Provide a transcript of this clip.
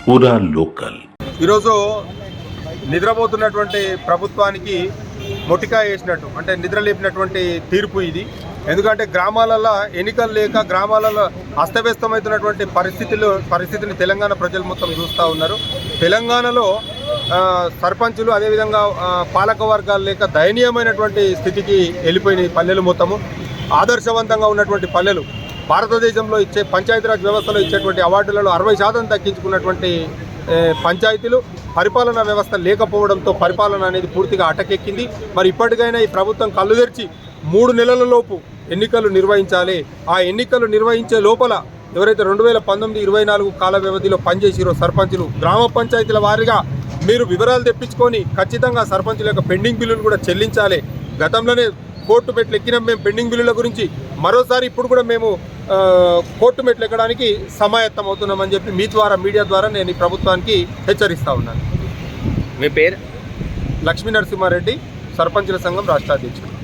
పూరా లోకల్. ఈరోజు నిద్రపోతున్నటువంటి ప్రభుత్వానికి మొటికాయ వేసినట్టు, అంటే నిద్ర లేపినటువంటి తీర్పు ఇది. ఎందుకంటే గ్రామాలలో ఎన్నికలు లేక గ్రామాలలో అస్తవ్యస్తమవుతున్నటువంటి పరిస్థితిని తెలంగాణ ప్రజలు మొత్తం చూస్తూ ఉన్నారు. తెలంగాణలో సర్పంచులు అదేవిధంగా పాలక వర్గాలు లేక దయనీయమైనటువంటి స్థితికి వెళ్ళిపోయినాయి పల్లెలు మొత్తము. ఆదర్శవంతంగా ఉన్నటువంటి పల్లెలు భారతదేశంలో ఇచ్చే పంచాయతీరాజ్ వ్యవస్థలో ఇచ్చేటువంటి అవార్డులలో 60% దక్కించుకున్నటువంటి పంచాయతీలు పరిపాలనా వ్యవస్థ లేకపోవడంతో పరిపాలన అనేది పూర్తిగా అటకెక్కింది. మరి ఇప్పటికైనా ఈ ప్రభుత్వం కళ్ళు తెరిచి 3 నెలల లోపు ఎన్నికలు నిర్వహించాలి. ఆ ఎన్నికలు నిర్వహించే లోపల ఎవరైతే 2019-24 కాల వ్యవధిలో పనిచేసిరో సర్పంచులు, గ్రామ పంచాయతీల వారీగా మీరు వివరాలు తెప్పించుకొని ఖచ్చితంగా సర్పంచుల యొక్క పెండింగ్ బిల్లులు కూడా చెల్లించాలి. గతంలోనే కోర్టు మెట్లు ఎక్కినాం మేము పెండింగ్ బిల్లుల గురించి, మరోసారి ఇప్పుడు కూడా మేము కోర్టు మెట్లు ఎక్కడానికి సమాయత్తం అవుతున్నామని చెప్పి మీ ద్వారా, మీడియా ద్వారా నేను ఈ ప్రభుత్వానికి హెచ్చరిస్తూ ఉన్నాను. మీ పేరు? లక్ష్మీ నరసింహారెడ్డి, సర్పంచుల సంఘం రాష్ట్ర అధ్యక్షుడు.